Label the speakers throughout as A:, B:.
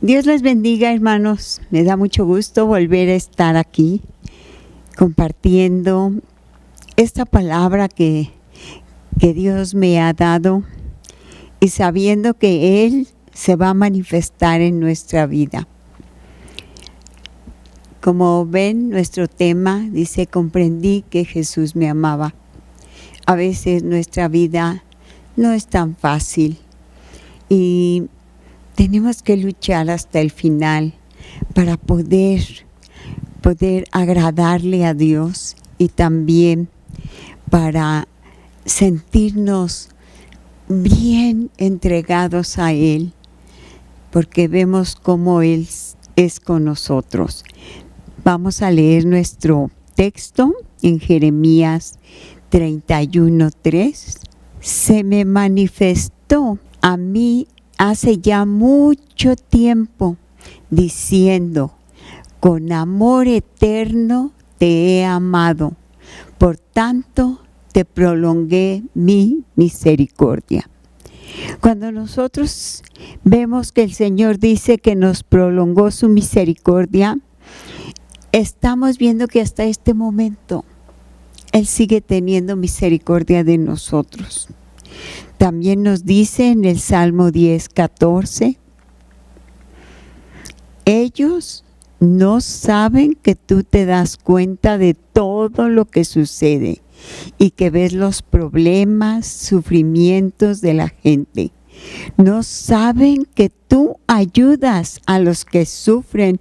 A: Dios les bendiga, hermanos. Me da mucho gusto volver a estar aquí compartiendo esta palabra que Dios me ha dado y sabiendo que Él se va a manifestar en nuestra vida. Como ven, nuestro tema dice: comprendí que Jesús me amaba. A veces nuestra vida no es tan fácil y tenemos que luchar hasta el final para poder agradarle a Dios y también para sentirnos bien entregados a Él, porque vemos cómo Él es con nosotros. Vamos a leer nuestro texto en Jeremías 31:3. Se me manifestó a mí hace ya mucho tiempo, diciendo: con amor eterno te he amado, por tanto te prolongué mi misericordia. Cuando nosotros vemos que el Señor dice que nos prolongó su misericordia, estamos viendo que hasta este momento Él sigue teniendo misericordia de nosotros. También nos dice en el Salmo 10:14: ellos no saben que tú te das cuenta de todo lo que sucede y que ves los problemas, sufrimientos de la gente. No saben que tú ayudas a los que sufren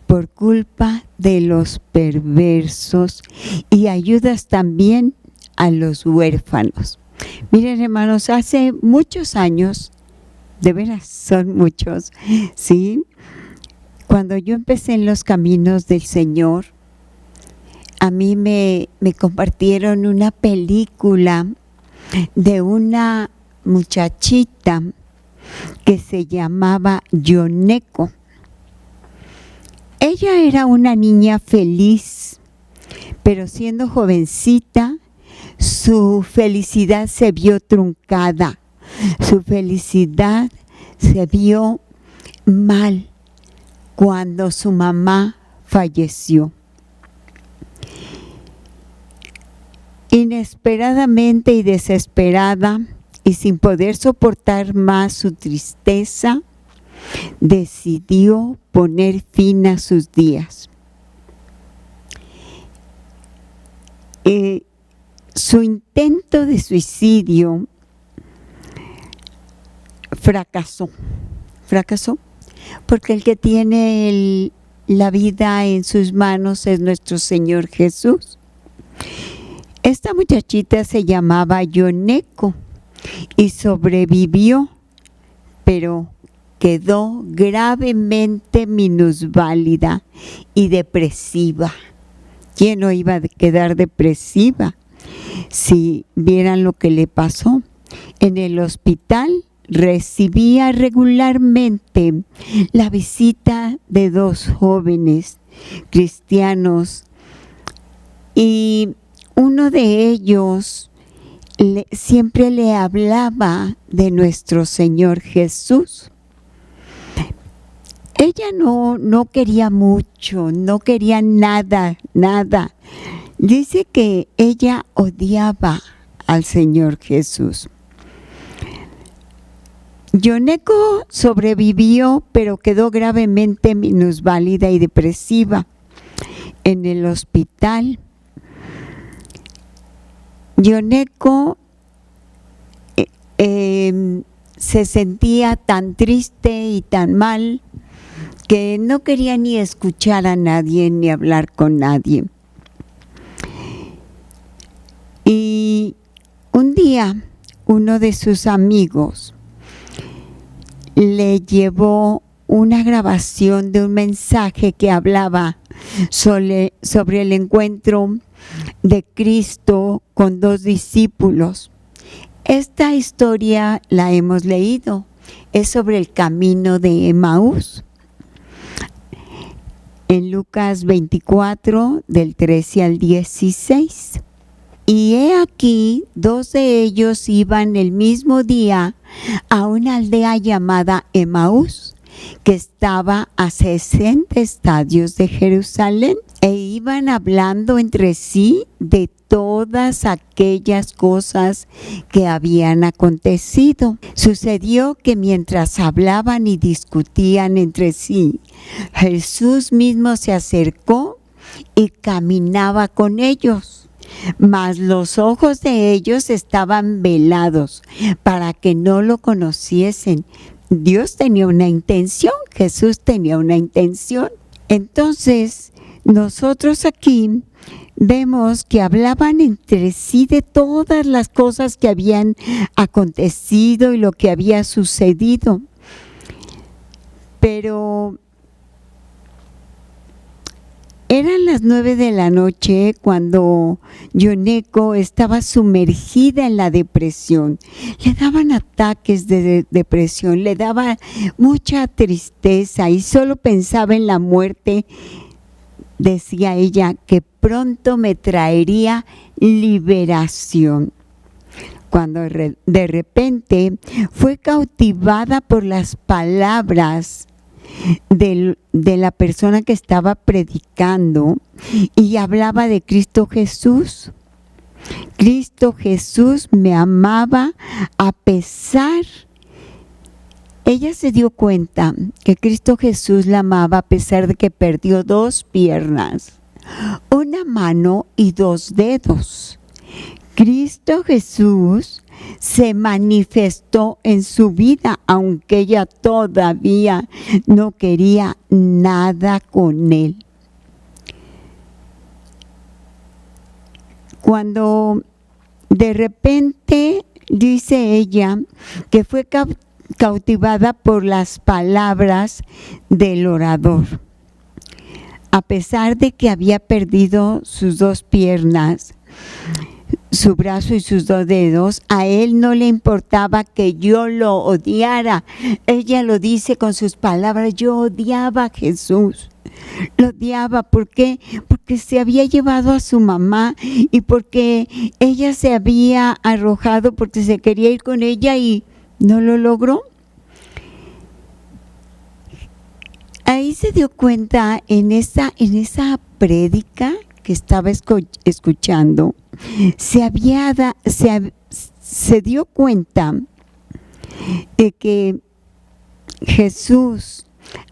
A: por culpa de los perversos y ayudas también a los huérfanos. Miren, hermanos, hace muchos años, de veras son muchos, ¿sí? Cuando yo empecé en los caminos del Señor, a mí me compartieron una película de una muchachita que se llamaba Yoneko. Ella era una niña feliz, pero siendo jovencita, su felicidad se vio truncada, su felicidad se vio mal cuando su mamá falleció. Inesperadamente y desesperada, y sin poder soportar más su tristeza, decidió poner fin a sus días. Su intento de suicidio fracasó, porque el que tiene la vida en sus manos es nuestro Señor Jesús. Esta muchachita se llamaba Yoneko y sobrevivió, pero quedó gravemente minusválida y depresiva. ¿Quién no iba a quedar depresiva? Si vieran lo que le pasó. En el hospital recibía regularmente la visita de dos jóvenes cristianos y uno de ellos siempre le hablaba de nuestro Señor Jesús. Ella no quería mucho, no quería nada. Dice que ella odiaba al Señor Jesús. Yoneko sobrevivió, pero quedó gravemente minusválida y depresiva. En el hospital, Yoneko se sentía tan triste y tan mal que no quería ni escuchar a nadie ni hablar con nadie. Y un día, uno de sus amigos le llevó una grabación de un mensaje que hablaba sobre el encuentro de Cristo con dos discípulos. Esta historia la hemos leído, es sobre el camino de Emaús. En Lucas 24, del 13 al 16. Y he aquí, dos de ellos iban el mismo día a una aldea llamada Emaús, que estaba a 60 estadios de Jerusalén, e iban hablando entre sí de todas aquellas cosas que habían acontecido. Sucedió que mientras hablaban y discutían entre sí, Jesús mismo se acercó y caminaba con ellos. Mas los ojos de ellos estaban velados para que no lo conociesen. Dios tenía una intención, Jesús tenía una intención. Entonces, nosotros aquí vemos que hablaban entre sí de todas las cosas que habían acontecido y lo que había sucedido. Pero eran las 9 de la noche cuando Yoneko estaba sumergida en la depresión. Le daban ataques de depresión, le daba mucha tristeza y solo pensaba en la muerte. Decía ella que pronto me traería liberación. Cuando de repente fue cautivada por las palabras de la persona que estaba predicando y hablaba de Cristo Jesús. Cristo Jesús me amaba a pesar. Ella se dio cuenta que Cristo Jesús la amaba a pesar de que perdió 2 piernas, una mano y 2 dedos. Cristo Jesús se manifestó en su vida, aunque ella todavía no quería nada con él. Cuando de repente dice ella que fue cautivada por las palabras del orador. A pesar de que había perdido sus 2 piernas, su brazo y sus 2 dedos, a él no le importaba que yo lo odiara. Ella lo dice con sus palabras, yo odiaba a Jesús. Lo odiaba, ¿por qué? Porque se había llevado a su mamá y porque ella se había arrojado porque se quería ir con ella y no lo logró. Ahí se dio cuenta en esa prédica que estaba escuchando, se dio cuenta de que Jesús,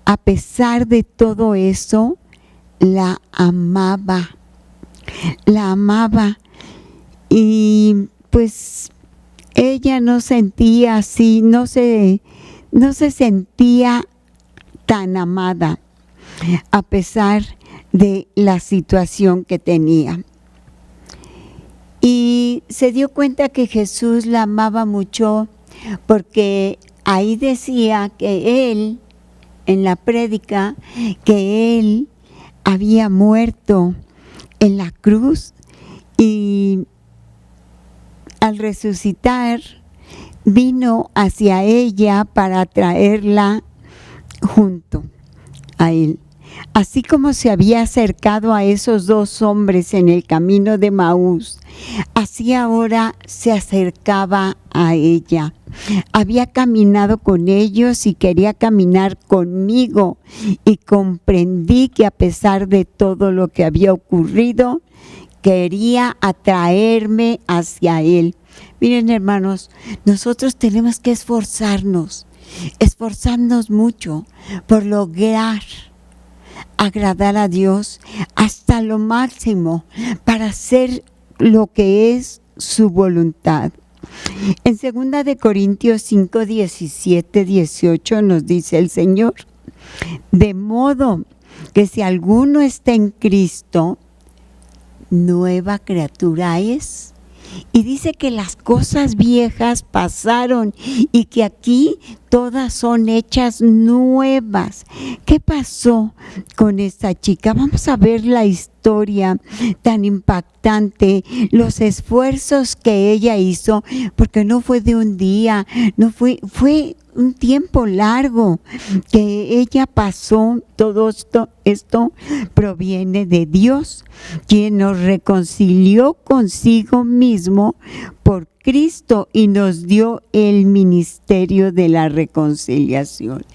A: a pesar de todo eso, la amaba y pues ella no sentía así, no se sentía tan amada a pesar de la situación que tenía. Y se dio cuenta que Jesús la amaba mucho porque ahí decía que él, en la prédica, que él había muerto en la cruz y al resucitar vino hacia ella para traerla junto a él. Así como se había acercado a esos 2 hombres en el camino de Maús, así ahora se acercaba a ella. Había caminado con ellos y quería caminar conmigo, y comprendí que a pesar de todo lo que había ocurrido, quería atraerme hacia él. Miren, hermanos, nosotros tenemos que esforzarnos mucho por lograr agradar a Dios hasta lo máximo para hacer lo que es su voluntad. En 2 de Corintios 5, 17, 18 nos dice el Señor: de modo que si alguno está en Cristo, nueva criatura es. Y dice que las cosas viejas pasaron y que aquí todas son hechas nuevas. ¿Qué pasó con esta chica? Vamos a ver la historia tan impactante, los esfuerzos que ella hizo, porque no fue de un día, fue un tiempo largo que ella pasó. Todo esto proviene de Dios, quien nos reconcilió consigo mismo por Cristo y nos dio el ministerio de la reconciliación.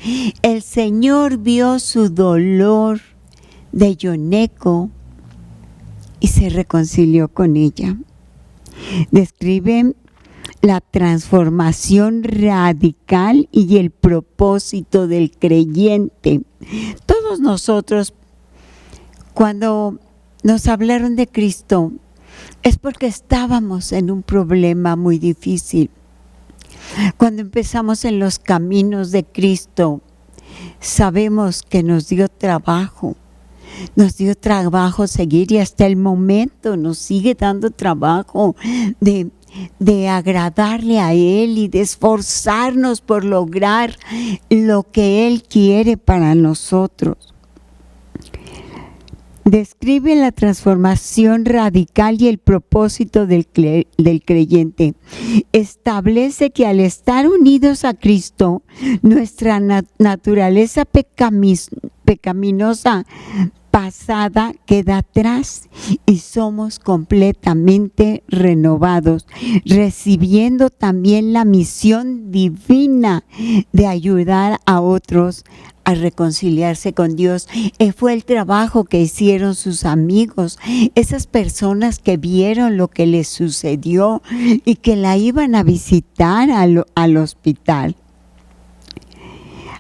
A: El Señor vio su dolor de Yoneko y se reconcilió con ella. Describe la transformación radical y el propósito del creyente. Todos nosotros, cuando nos hablaron de Cristo, es porque estábamos en un problema muy difícil. Cuando empezamos en los caminos de Cristo, sabemos que nos dio trabajo seguir, y hasta el momento nos sigue dando trabajo de agradarle a Él y de esforzarnos por lograr lo que Él quiere para nosotros. Describe la transformación radical y el propósito del creyente. Establece que al estar unidos a Cristo, nuestra naturaleza pecaminosa pasada queda atrás y somos completamente renovados, recibiendo también la misión divina de ayudar a otros a reconciliarse con Dios. Fue el trabajo que hicieron sus amigos, esas personas que vieron lo que les sucedió y que la iban a visitar al hospital.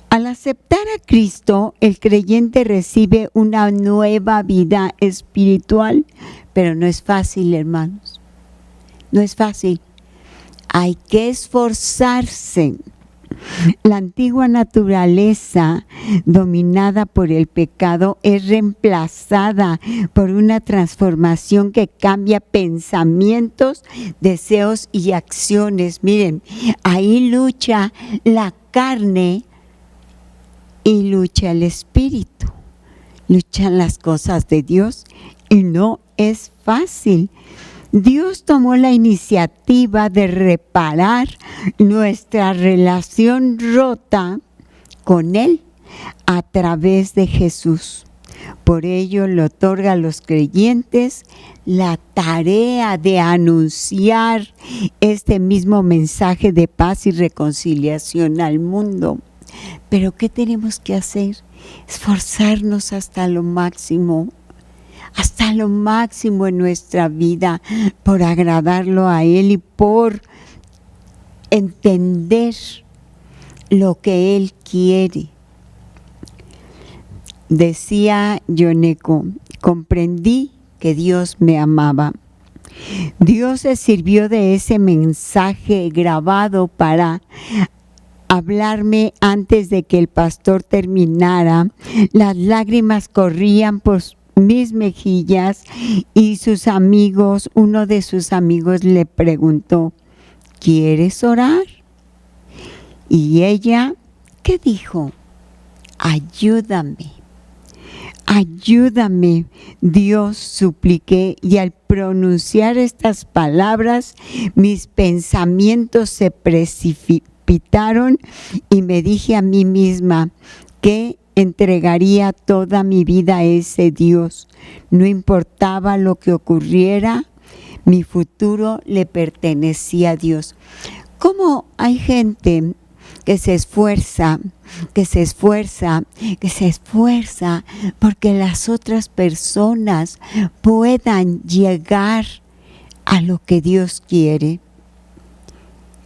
A: Al aceptar a Cristo, el creyente recibe una nueva vida espiritual, pero no es fácil, hermanos. No es fácil. Hay que esforzarse. La antigua naturaleza, dominada por el pecado, es reemplazada por una transformación que cambia pensamientos, deseos y acciones. Miren, ahí lucha la carne y lucha el espíritu. Luchan las cosas de Dios y no es fácil. Dios tomó la iniciativa de reparar nuestra relación rota con Él a través de Jesús. Por ello le otorga a los creyentes la tarea de anunciar este mismo mensaje de paz y reconciliación al mundo. Pero ¿qué tenemos que hacer? Esforzarnos hasta lo máximo en nuestra vida por agradarlo a Él y por entender lo que Él quiere. Decía Yoneko, comprendí que Dios me amaba. Dios se sirvió de ese mensaje grabado para hablarme antes de que el pastor terminara. Las lágrimas corrían por mis mejillas y sus amigos, uno de sus amigos le preguntó, ¿quieres orar? Y ella, ¿qué dijo? Ayúdame, Dios, supliqué, y al pronunciar estas palabras, mis pensamientos se precipitaron y me dije a mí misma que entregaría toda mi vida a ese Dios. No importaba lo que ocurriera, mi futuro le pertenecía a Dios. ¿Cómo hay gente que se esfuerza porque las otras personas puedan llegar a lo que Dios quiere?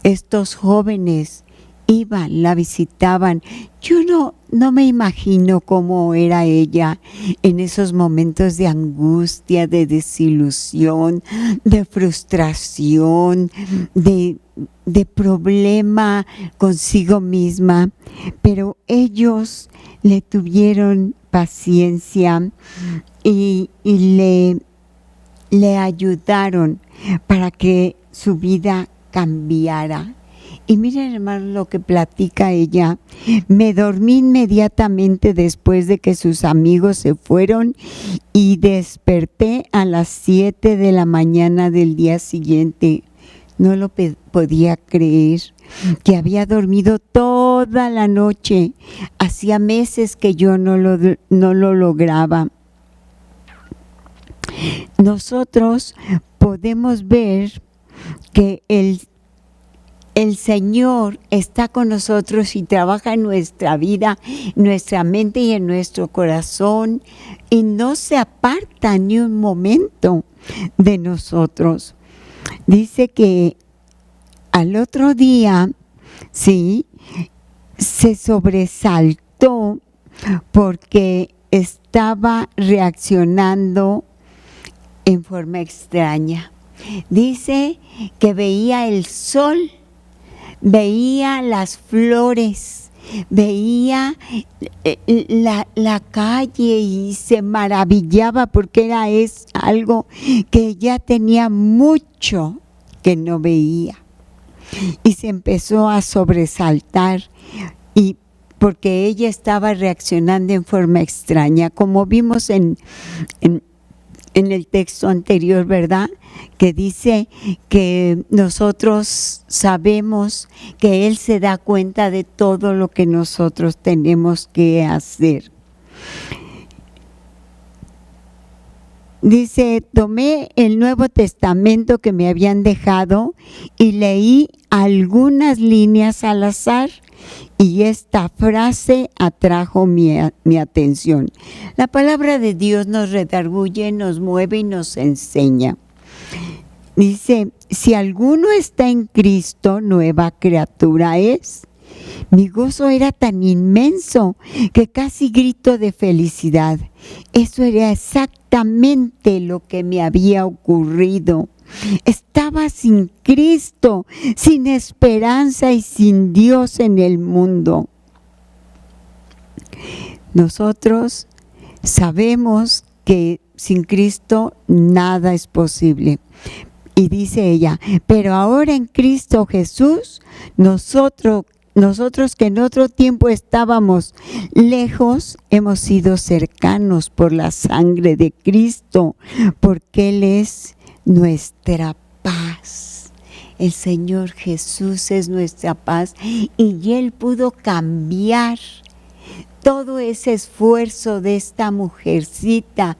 A: Estos jóvenes iban, la visitaban. Yo no me imagino cómo era ella en esos momentos de angustia, de desilusión, de frustración, de problema consigo misma, pero ellos le tuvieron paciencia y le ayudaron para que su vida cambiara. Y miren, hermanos, lo que platica ella. Me dormí inmediatamente después de que sus amigos se fueron y desperté a las 7 de la mañana del día siguiente. No lo podía creer, que había dormido toda la noche. Hacía meses que yo no lo lograba. Nosotros podemos ver que el el Señor está con nosotros y trabaja en nuestra vida, en nuestra mente y en nuestro corazón, y no se aparta ni un momento de nosotros. Dice que al otro día, sí, se sobresaltó porque estaba reaccionando en forma extraña. Dice que veía el sol, veía las flores, veía la calle y se maravillaba porque es algo que ya tenía mucho que no veía. Y se empezó a sobresaltar y porque ella estaba reaccionando en forma extraña, como vimos en el texto anterior, ¿verdad? Que dice que nosotros sabemos que Él se da cuenta de todo lo que nosotros tenemos que hacer. Dice, tomé el Nuevo Testamento que me habían dejado y leí algunas líneas al azar y esta frase atrajo mi atención. La palabra de Dios nos redarguye, nos mueve y nos enseña. Dice, si alguno está en Cristo, nueva criatura es. Mi gozo era tan inmenso que casi grito de felicidad. Eso era exactamente lo que me había ocurrido. Estaba sin Cristo, sin esperanza y sin Dios en el mundo. Nosotros sabemos que sin Cristo nada es posible. Y dice ella, pero ahora en Cristo Jesús, nosotros que en otro tiempo estábamos lejos, hemos sido cercanos por la sangre de Cristo, porque Él es nuestra paz. El Señor Jesús es nuestra paz y Él pudo cambiar todo ese esfuerzo de esta mujercita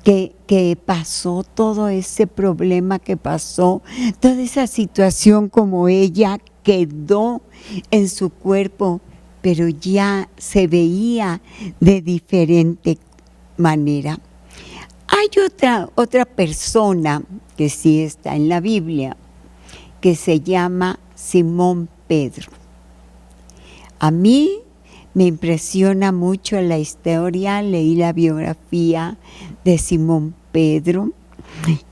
A: que pasó, todo ese problema que pasó, toda esa situación como ella quedó en su cuerpo, pero ya se veía de diferente manera. Hay otra persona que sí está en la Biblia, que se llama Simón Pedro. A mí me impresiona mucho la historia, leí la biografía de Simón Pedro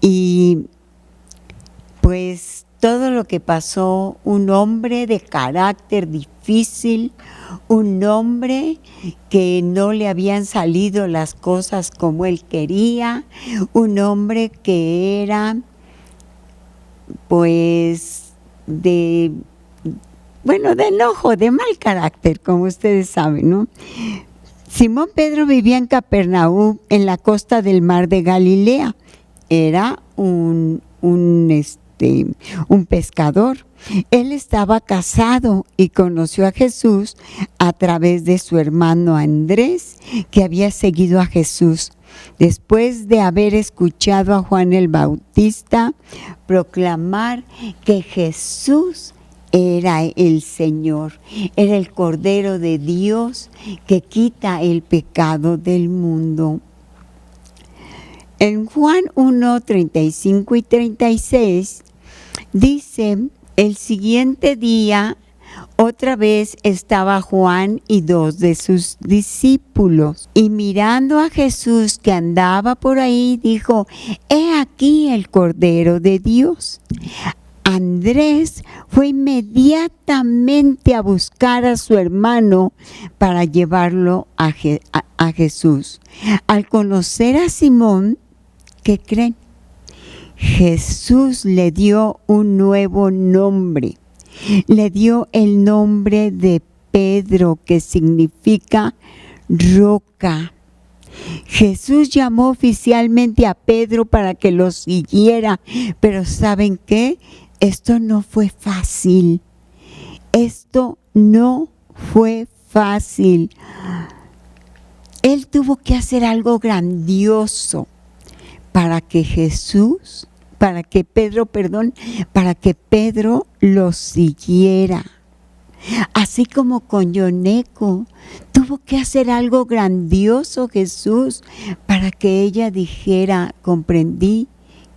A: y pues todo lo que pasó, un hombre de carácter difícil, un hombre que no le habían salido las cosas como él quería, un hombre que era pues de enojo, de mal carácter, como ustedes saben, ¿no? Simón Pedro vivía en Capernaum, en la costa del mar de Galilea. Era un pescador. Él estaba casado y conoció a Jesús a través de su hermano Andrés, que había seguido a Jesús. Después de haber escuchado a Juan el Bautista proclamar que Jesús era el Señor, era el Cordero de Dios que quita el pecado del mundo. En Juan 1, 35 y 36 dice, el siguiente día otra vez estaba Juan y 2 de sus discípulos, y mirando a Jesús que andaba por ahí, dijo, he aquí el Cordero de Dios. Andrés fue inmediatamente a buscar a su hermano para llevarlo a Jesús. Al conocer a Simón, ¿qué creen? Jesús le dio un nuevo nombre. Le dio el nombre de Pedro, que significa roca. Jesús llamó oficialmente a Pedro para que lo siguiera, pero ¿saben qué? Esto no fue fácil. Esto no fue fácil. Él tuvo que hacer algo grandioso para que Jesús para que Pedro lo siguiera. Así como con Yoneko, tuvo que hacer algo grandioso Jesús para que ella dijera, comprendí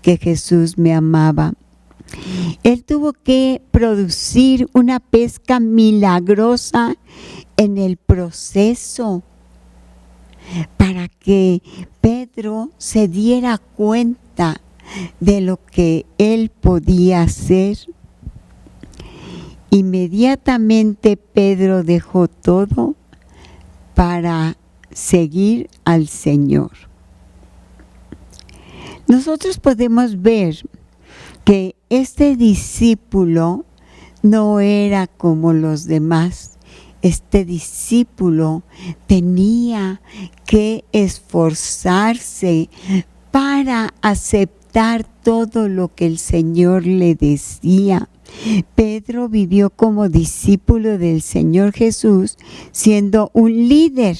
A: que Jesús me amaba. Él tuvo que producir una pesca milagrosa en el proceso para que Pedro se diera cuenta de lo que él podía hacer. Inmediatamente Pedro dejó todo para seguir al Señor. Nosotros podemos ver que este discípulo no era como los demás. Este discípulo tenía que esforzarse para aceptar todo lo que el Señor le decía. Pedro vivió como discípulo del Señor Jesús, siendo un líder.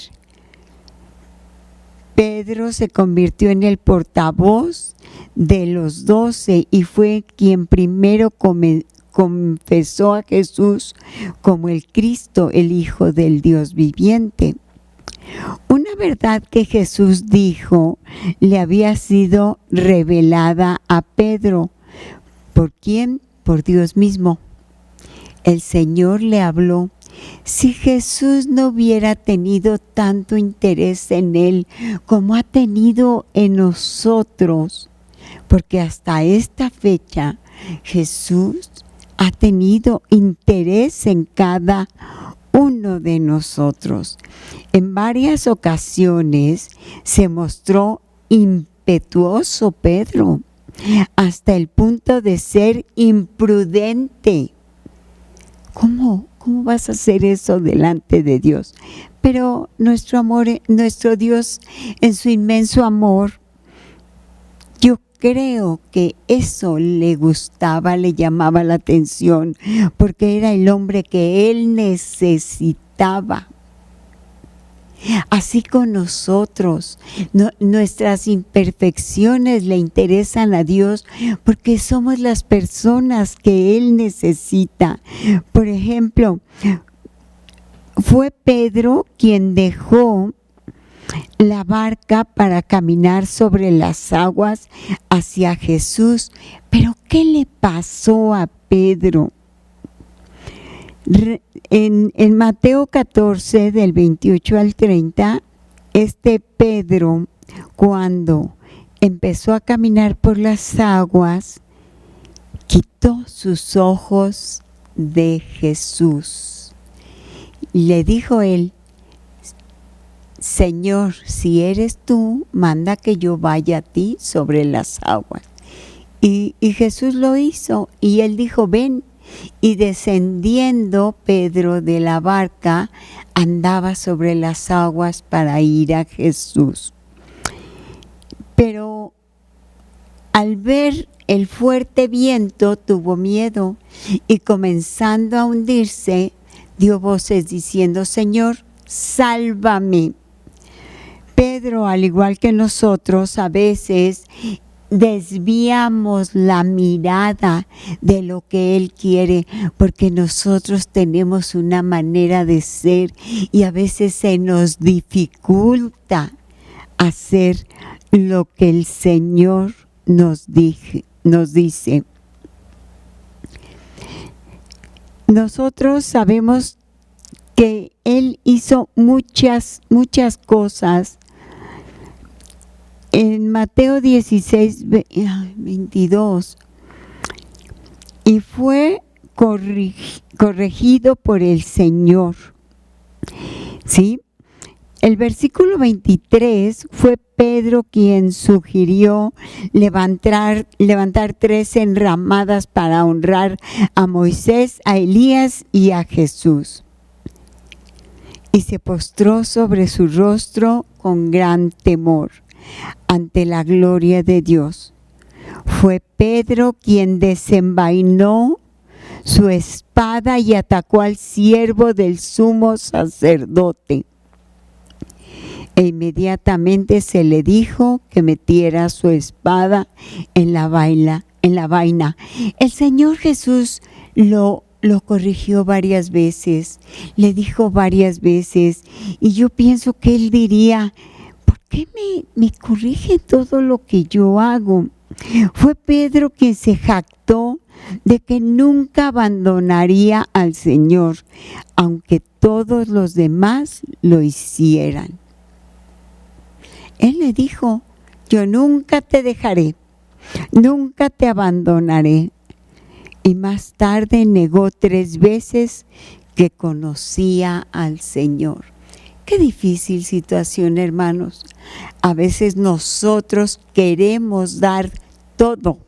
A: Pedro se convirtió en el portavoz de los 12 y fue quien primero confesó a Jesús como el Cristo, el Hijo del Dios viviente. Una verdad que Jesús dijo le había sido revelada a Pedro. ¿Por quién? Por Dios mismo. El Señor le habló. Si Jesús no hubiera tenido tanto interés en él como ha tenido en nosotros, porque hasta esta fecha Jesús ha tenido interés en cada uno de nosotros. En varias ocasiones se mostró impetuoso Pedro, hasta el punto de ser imprudente. ¿Cómo vas a hacer eso delante de Dios? Pero nuestro Dios, en su inmenso amor, yo creo que eso le gustaba, le llamaba la atención, porque era el hombre que él necesitaba. Así con nosotros, nuestras imperfecciones le interesan a Dios porque somos las personas que Él necesita. Por ejemplo, fue Pedro quien dejó la barca para caminar sobre las aguas hacia Jesús. Pero ¿qué le pasó a Pedro? En Mateo 14, del 28 al 30, Pedro, cuando empezó a caminar por las aguas, quitó sus ojos de Jesús. Le dijo él, Señor, si eres tú, manda que yo vaya a ti sobre las aguas. Y Jesús lo hizo, y él dijo, ven. Y descendiendo Pedro de la barca, andaba sobre las aguas para ir a Jesús. Pero al ver el fuerte viento tuvo miedo y comenzando a hundirse, dio voces diciendo, Señor, sálvame. Pedro, al igual que nosotros, a veces desviamos la mirada de lo que Él quiere, porque nosotros tenemos una manera de ser y a veces se nos dificulta hacer lo que el Señor nos dice. Nosotros sabemos que Él hizo muchas cosas. En Mateo 16, 22, y fue corregido por el Señor. ¿Sí? El versículo 23 fue Pedro quien sugirió levantar 3 enramadas para honrar a Moisés, a Elías y a Jesús. Y se postró sobre su rostro con gran temor ante la gloria de Dios. Fue Pedro quien desenvainó su espada y atacó al siervo del sumo sacerdote. E inmediatamente se le dijo que metiera su espada en la en la vaina. El Señor Jesús lo corrigió varias veces, le dijo varias veces, y yo pienso que Él diría, ¿por qué me corrige todo lo que yo hago? Fue Pedro quien se jactó de que nunca abandonaría al Señor, aunque todos los demás lo hicieran. Él le dijo, yo nunca te dejaré, nunca te abandonaré. Y más tarde negó 3 veces que conocía al Señor. Qué difícil situación, hermanos. A veces nosotros queremos dar todo.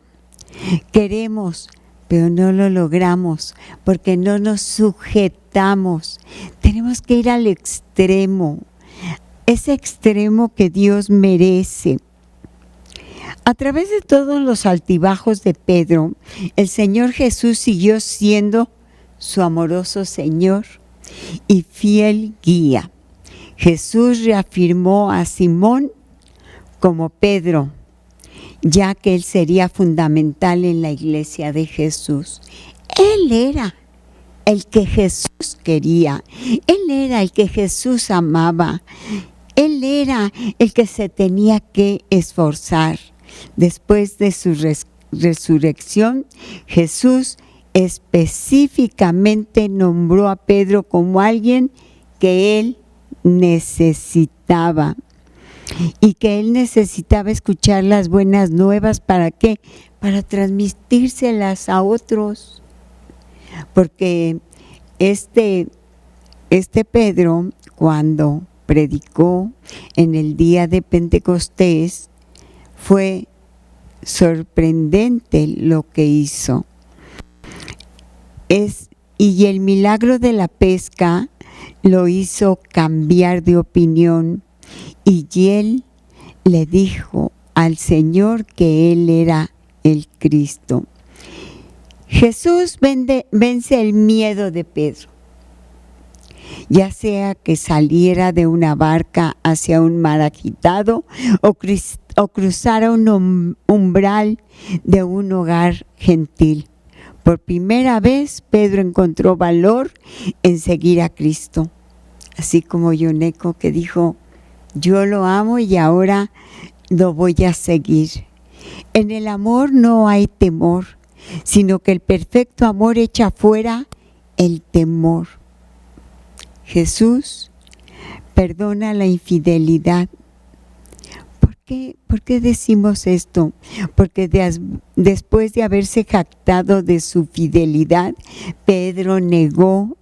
A: Queremos, pero no lo logramos porque no nos sujetamos. Tenemos que ir al extremo. Ese extremo que Dios merece. A través de todos los altibajos de Pedro, el Señor Jesús siguió siendo su amoroso Señor y fiel guía. Jesús reafirmó a Simón como Pedro, ya que él sería fundamental en la iglesia de Jesús. Él era el que Jesús quería, él era el que Jesús amaba, él era el que se tenía que esforzar. Después de su resurrección, Jesús específicamente nombró a Pedro como alguien que él necesitaba y que él necesitaba escuchar las buenas nuevas. ¿Para qué? Para transmitírselas a otros. Porque este Pedro, cuando predicó en el día de Pentecostés, fue sorprendente lo que hizo. Y el milagro de la pesca lo hizo cambiar de opinión. Y él le dijo al Señor que él era el Cristo. Jesús vence el miedo de Pedro. Ya sea que saliera de una barca hacia un mar agitado o cruzara un umbral de un hogar gentil. Por primera vez, Pedro encontró valor en seguir a Cristo. Así como Yoneco, que dijo, yo lo amo y ahora lo voy a seguir. En el amor no hay temor, sino que el perfecto amor echa fuera el temor. Jesús perdona la infidelidad. ¿Por qué decimos esto? Porque después de haberse jactado de su fidelidad, Pedro negó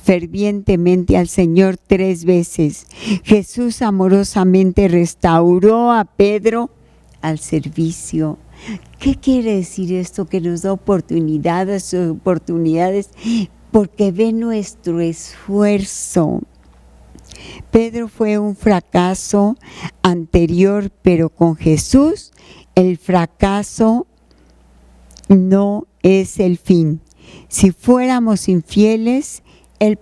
A: fervientemente al Señor 3 veces. Jesús amorosamente restauró a Pedro al servicio. ¿Qué quiere decir esto? Que nos da oportunidades porque ve nuestro esfuerzo. Pedro fue un fracaso anterior, pero con Jesús el fracaso no es el fin. Si fuéramos infieles, Él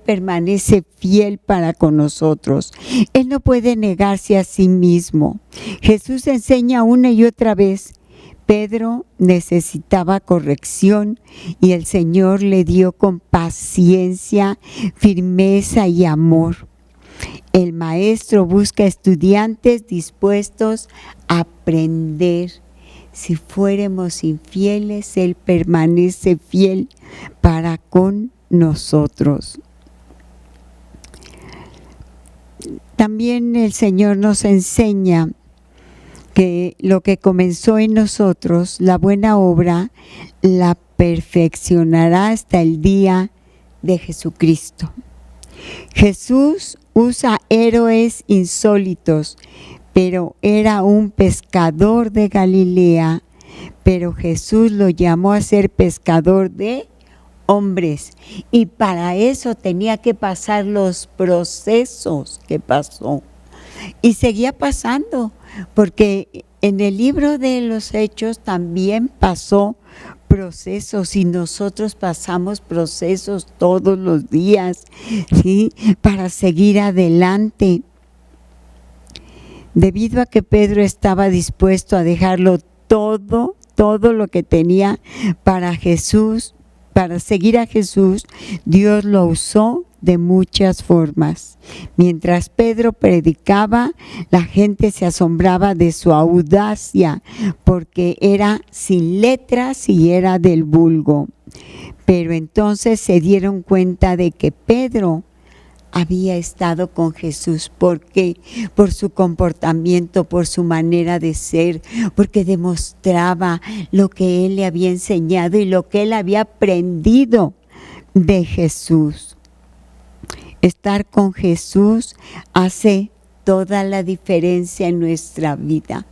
A: permanece fiel para con nosotros. Él no puede negarse a sí mismo. Jesús enseña una y otra vez. Pedro necesitaba corrección y el Señor le dio con paciencia, firmeza y amor. El maestro busca estudiantes dispuestos a aprender. Si fuéramos infieles, Él permanece fiel para con nosotros. También el Señor nos enseña que lo que comenzó en nosotros, la buena obra, la perfeccionará hasta el día de Jesucristo. Jesús usa héroes insólitos, pero era un pescador de Galilea, pero Jesús lo llamó a ser pescador de hombres, y para eso tenía que pasar los procesos que pasó. Y seguía pasando, porque en el libro de los Hechos también pasó procesos y nosotros pasamos procesos todos los días, ¿sí? Para seguir adelante. Debido a que Pedro estaba dispuesto a dejarlo todo lo que tenía para Jesús, para seguir a Jesús, Dios lo usó de muchas formas. Mientras Pedro predicaba, la gente se asombraba de su audacia, porque era sin letras y era del vulgo. Pero entonces se dieron cuenta de que Pedro había estado con Jesús. ¿Por qué? Por su comportamiento, por su manera de ser, porque demostraba lo que él le había enseñado y lo que él había aprendido de Jesús. Estar con Jesús hace toda la diferencia en nuestra vida.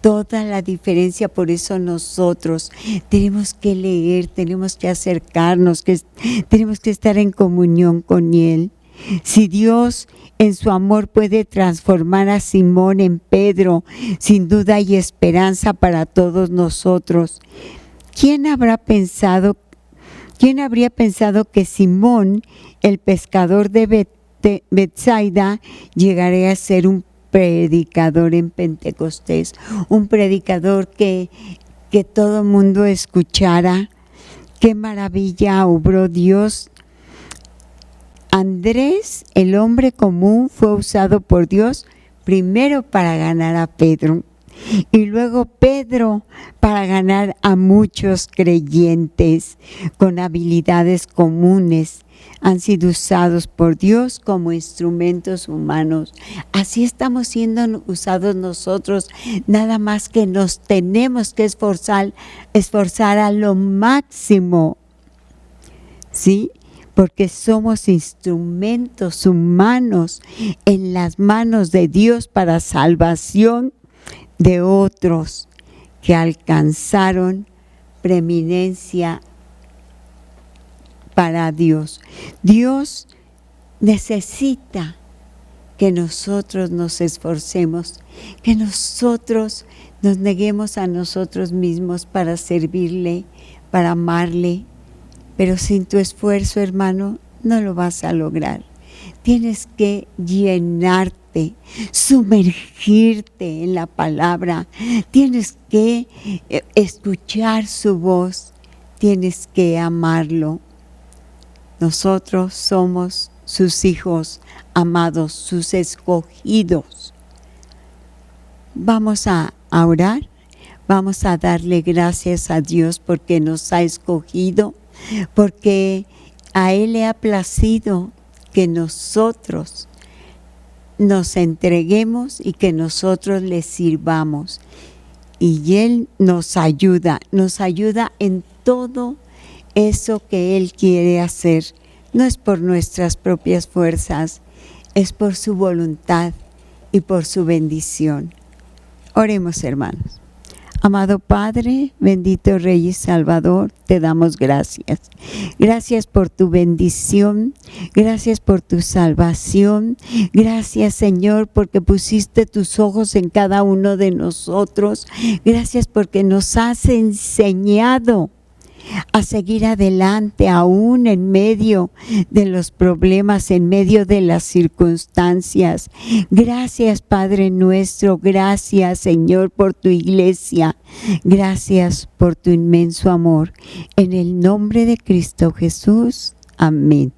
A: Toda la diferencia. Por eso nosotros tenemos que leer, tenemos que acercarnos, tenemos que estar en comunión con Él. Si Dios en su amor puede transformar a Simón en Pedro, sin duda hay esperanza para todos nosotros. ¿Quién habría pensado que Simón, el pescador de Betsaida, llegaría a ser un predicador en Pentecostés? Un predicador que todo mundo escuchara. ¡Qué maravilla obró Dios! Andrés, el hombre común, fue usado por Dios primero para ganar a Pedro y luego Pedro para ganar a muchos creyentes con habilidades comunes. Han sido usados por Dios como instrumentos humanos. Así estamos siendo usados nosotros, nada más que nos tenemos que esforzar a lo máximo, ¿sí? Porque somos instrumentos humanos en las manos de Dios para salvación de otros que alcanzaron preeminencia para Dios. Dios necesita que nosotros nos esforcemos, que nosotros nos neguemos a nosotros mismos para servirle, para amarle. Pero sin tu esfuerzo, hermano, no lo vas a lograr. Tienes que llenarte, sumergirte en la palabra. Tienes que escuchar su voz. Tienes que amarlo. Nosotros somos sus hijos amados, sus escogidos. Vamos a orar. Vamos a darle gracias a Dios porque nos ha escogido, porque a Él le ha placido que nosotros nos entreguemos y que nosotros le sirvamos. Y Él nos ayuda en todo eso que Él quiere hacer. No es por nuestras propias fuerzas, es por su voluntad y por su bendición. Oremos, hermanos. Amado Padre, bendito Rey y Salvador, te damos gracias. Gracias por tu bendición, gracias por tu salvación. Gracias, Señor, porque pusiste tus ojos en cada uno de nosotros. Gracias porque nos has enseñado a seguir adelante aún en medio de los problemas, en medio de las circunstancias. Gracias, Padre nuestro, gracias, Señor, por tu iglesia. Gracias por tu inmenso amor. En el nombre de Cristo Jesús. Amén.